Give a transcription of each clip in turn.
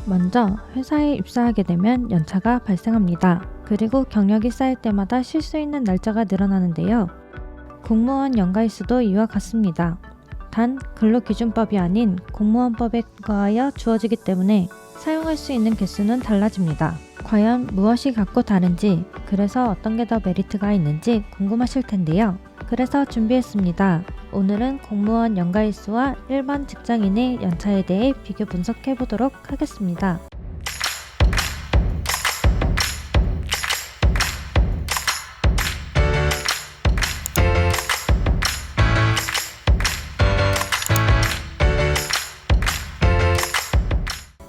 먼저 회사에 입사하게 되면 연차가 발생합니다. 그리고 경력이 쌓일 때마다 쉴 수 있는 날짜가 늘어나는데요. 공무원 연가일수도 이와 같습니다. 단 근로기준법이 아닌 공무원법에 의하여 주어지기 때문에 사용할 수 있는 개수는 달라집니다. 과연 무엇이 같고 다른지, 그래서 어떤 게 더 메리트가 있는지 궁금하실 텐데요. 그래서 준비했습니다. 오늘은 공무원 연가일수와 일반 직장인의 연차에 대해 비교 분석해 보도록 하겠습니다.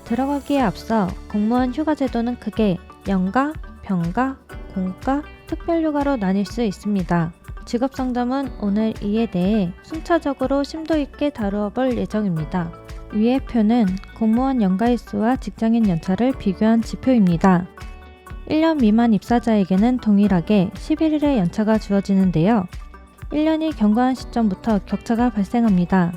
들어가기에 앞서 공무원 휴가제도는 크게 연가, 병가, 공가, 특별휴가로 나뉠 수 있습니다. 직업상담은 오늘 이에 대해 순차적으로 심도 있게 다루어 볼 예정입니다. 위의 표는 공무원 연가일수와 직장인 연차를 비교한 지표입니다. 1년 미만 입사자에게는 동일하게 11일의 연차가 주어지는데요. 1년이 경과한 시점부터 격차가 발생합니다.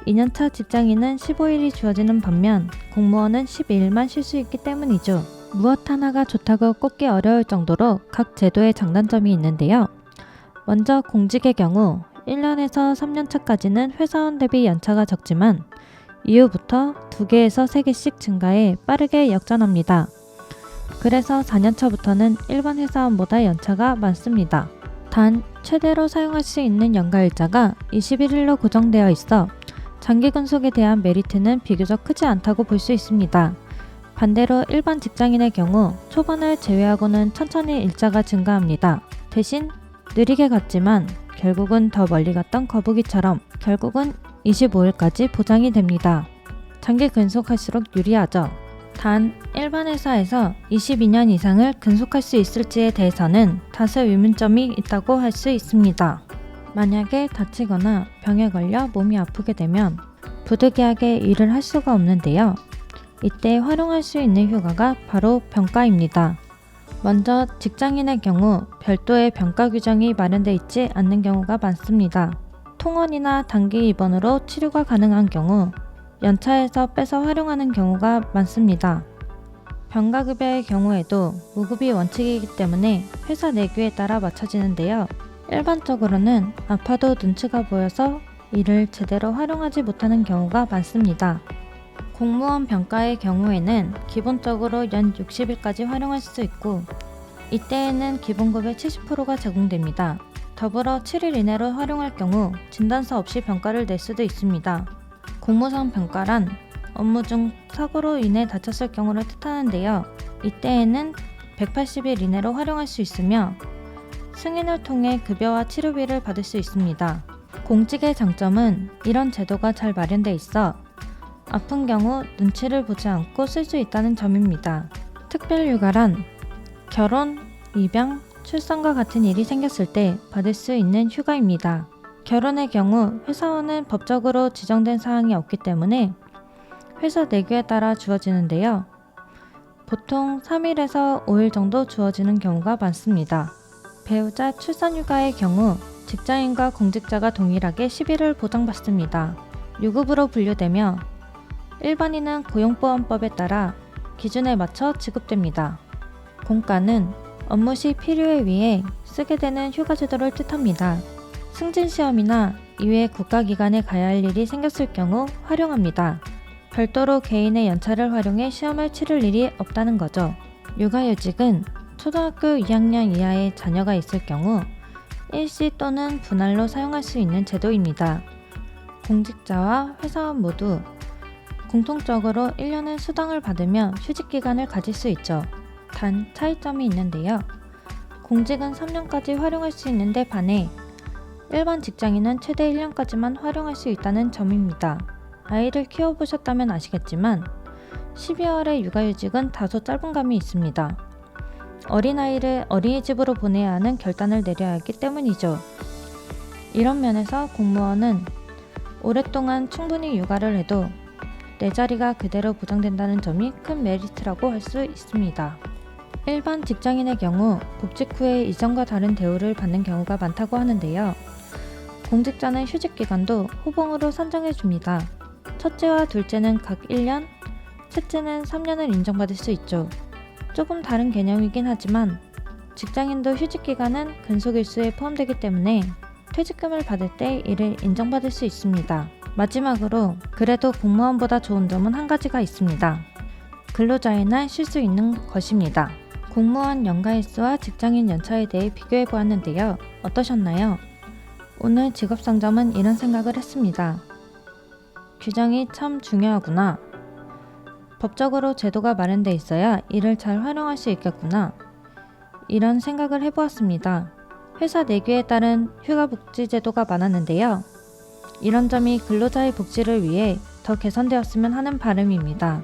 2년차 직장인은 15일이 주어지는 반면 공무원은 12일만 쉴 수 있기 때문이죠. 무엇 하나가 좋다고 꼽기 어려울 정도로 각 제도의 장단점이 있는데요. 먼저 공직의 경우 1년에서 3년차까지는 회사원 대비 연차가 적지만 이후부터 2개에서 3개씩 증가해 빠르게 역전합니다. 그래서 4년차부터는 일반 회사원보다 연차가 많습니다. 단 최대로 사용할 수 있는 연가일자가 21일로 고정되어 있어 장기 근속에 대한 메리트는 비교적 크지 않다고 볼 수 있습니다. 반대로 일반 직장인의 경우 초반을 제외하고는 천천히 일자가 증가합니다. 대신 느리게 갔지만 결국은 더 멀리 갔던 거북이처럼 결국은 25일까지 보장이 됩니다. 장기 근속할수록 유리하죠. 단 일반 회사에서 22년 이상을 근속할 수 있을지에 대해서는 다소 의문점이 있다고 할 수 있습니다. 만약에 다치거나 병에 걸려 몸이 아프게 되면 부득이하게 일을 할 수가 없는데요. 이때 활용할 수 있는 휴가가 바로 병가입니다. 먼저 직장인의 경우 별도의 병가 규정이 마련되어 있지 않는 경우가 많습니다. 통원이나 단기 입원으로 치료가 가능한 경우 연차에서 빼서 활용하는 경우가 많습니다. 병가급여의 경우에도 무급이 원칙이기 때문에 회사 내규에 따라 맞춰지는데요. 일반적으로는 아파도 눈치가 보여서 이를 제대로 활용하지 못하는 경우가 많습니다. 공무원 병가의 경우에는 기본적으로 연 60일까지 활용할 수 있고 이때에는 기본급의 70%가 제공됩니다. 더불어 7일 이내로 활용할 경우 진단서 없이 병가를 낼 수도 있습니다. 공무상 병가란 업무 중 사고로 인해 다쳤을 경우를 뜻하는데요. 이때에는 180일 이내로 활용할 수 있으며 승인을 통해 급여와 치료비를 받을 수 있습니다. 공직의 장점은 이런 제도가 잘 마련돼 있어 아픈 경우 눈치를 보지 않고 쓸 수 있다는 점입니다. 특별휴가란 결혼, 입양, 출산과 같은 일이 생겼을 때 받을 수 있는 휴가입니다. 결혼의 경우 회사원은 법적으로 지정된 사항이 없기 때문에 회사 내규에 따라 주어지는데요. 보통 3일에서 5일 정도 주어지는 경우가 많습니다. 배우자 출산휴가의 경우 직장인과 공직자가 동일하게 10일을 보장받습니다. 유급으로 분류되며 일반인은 고용보험법에 따라 기준에 맞춰 지급됩니다. 공가는 업무 시 필요에 의해 쓰게 되는 휴가제도를 뜻합니다. 승진시험이나 이외 국가기관에 가야 할 일이 생겼을 경우 활용합니다. 별도로 개인의 연차를 활용해 시험을 치를 일이 없다는 거죠. 육아휴직은 초등학교 2학년 이하의 자녀가 있을 경우 일시 또는 분할로 사용할 수 있는 제도입니다. 공직자와 회사원 모두 공통적으로 1년은 수당을 받으며 휴직기간을 가질 수 있죠. 단 차이점이 있는데요. 공직은 3년까지 활용할 수 있는데 반해 일반 직장인은 최대 1년까지만 활용할 수 있다는 점입니다. 아이를 키워보셨다면 아시겠지만 12월의 육아휴직은 다소 짧은 감이 있습니다. 어린아이를 어린이집으로 보내야 하는 결단을 내려야 하기 때문이죠. 이런 면에서 공무원은 오랫동안 충분히 육아를 해도 내 자리가 그대로 보장된다는 점이 큰 메리트라고 할 수 있습니다. 일반 직장인의 경우 복직 후에 이전과 다른 대우를 받는 경우가 많다고 하는데요. 공직자는 휴직기간도 호봉으로 산정해줍니다. 첫째와 둘째는 각 1년, 셋째는 3년을 인정받을 수 있죠. 조금 다른 개념이긴 하지만 직장인도 휴직기간은 근속일수에 포함되기 때문에 퇴직금을 받을 때 이를 인정받을 수 있습니다. 마지막으로 그래도 공무원보다 좋은 점은 한 가지가 있습니다. 근로자의 날 쉴 수 있는 것입니다. 공무원 연가일수와 직장인 연차에 대해 비교해 보았는데요. 어떠셨나요? 오늘 직업상담은 이런 생각을 했습니다. 규정이 참 중요하구나. 법적으로 제도가 마련돼 있어야 이를 잘 활용할 수 있겠구나. 이런 생각을 해보았습니다. 회사 내규에 따른 휴가복지제도가 많았는데요. 이런 점이 근로자의 복지를 위해 더 개선되었으면 하는 바람입니다.